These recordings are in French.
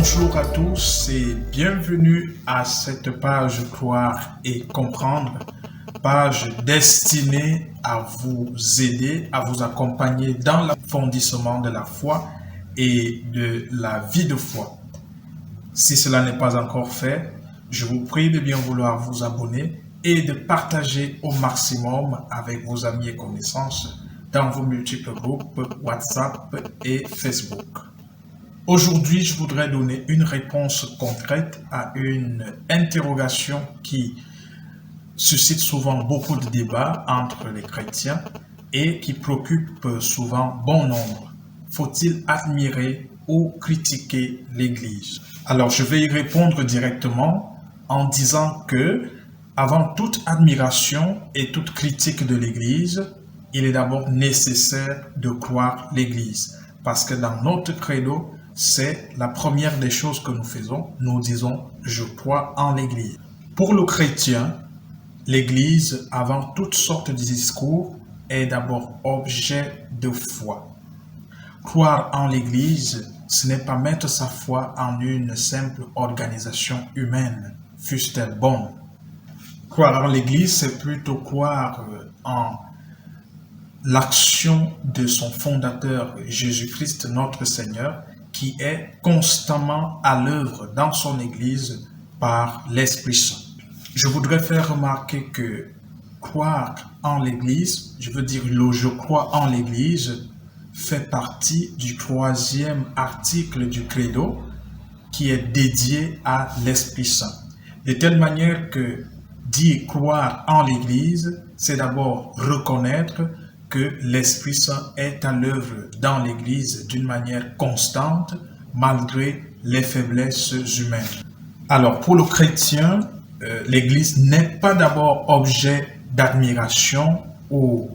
Bonjour à tous et bienvenue à cette page Croire et comprendre, page destinée à vous aider, à vous accompagner dans l'approfondissement de la foi et de la vie de foi. Si cela n'est pas encore fait, je vous prie de bien vouloir vous abonner et de partager au maximum avec vos amis et connaissances dans vos multiples groupes WhatsApp et Facebook. Aujourd'hui, je voudrais donner une réponse concrète à une interrogation qui suscite souvent beaucoup de débats entre les chrétiens et qui préoccupe souvent bon nombre. Faut-il admirer ou critiquer l'Église? Alors, je vais y répondre directement en disant que, avant toute admiration et toute critique de l'Église, il est d'abord nécessaire de croire l'Église. Parce que dans notre credo, c'est la première des choses que nous faisons. Nous disons « je crois en l'Église ». Pour le chrétien, l'Église, avant toute sorte de discours, est d'abord objet de foi. Croire en l'Église, ce n'est pas mettre sa foi en une simple organisation humaine, fût-elle bonne. Croire en l'Église, c'est plutôt croire en l'action de son fondateur, Jésus-Christ, notre Seigneur, qui est constamment à l'œuvre dans son Église par l'Esprit Saint. Je voudrais faire remarquer que croire en l'Église, je veux dire le « je crois en l'Église », fait partie du 3e article du Credo qui est dédié à l'Esprit Saint. De telle manière que dire croire en l'Église, c'est d'abord reconnaître que l'Esprit Saint est à l'œuvre dans l'Église d'une manière constante, malgré les faiblesses humaines. Alors, pour le chrétien, l'Église n'est pas d'abord objet d'admiration ou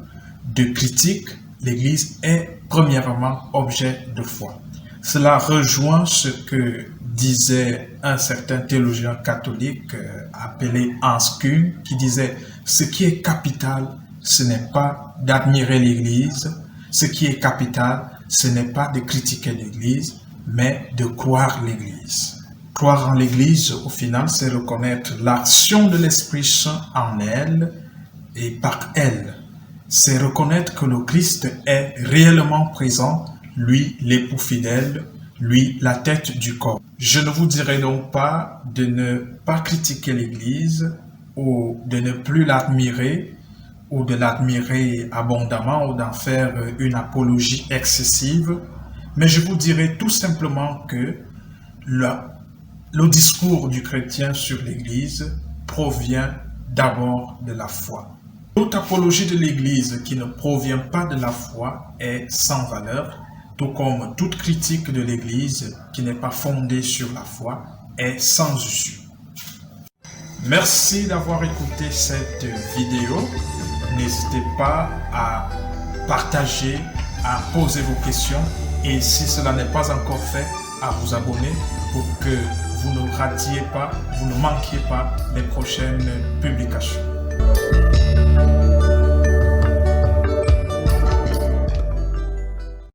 de critique. L'Église est premièrement objet de foi. Cela rejoint ce que disait un certain théologien catholique appelé Hans Küng, qui disait « ce qui est capital, ce n'est pas d'admirer l'Église, ce qui est capital, ce n'est pas de critiquer l'Église, mais de croire l'Église. » Croire en l'Église, au final, c'est reconnaître l'action de l'Esprit Saint en elle et par elle. C'est reconnaître que le Christ est réellement présent, lui l'époux fidèle, lui la tête du corps. Je ne vous dirai donc pas de ne pas critiquer l'Église ou de ne plus l'admirer, ou de l'admirer abondamment ou d'en faire une apologie excessive, mais je vous dirai tout simplement que le discours du chrétien sur l'Église provient d'abord de la foi. Toute apologie de l'Église qui ne provient pas de la foi est sans valeur, tout comme toute critique de l'Église qui n'est pas fondée sur la foi est sans issue. Merci d'avoir écouté cette vidéo. N'hésitez pas à partager, à poser vos questions et si cela n'est pas encore fait, à vous abonner pour que vous ne ratiez pas, vous ne manquiez pas les prochaines publications.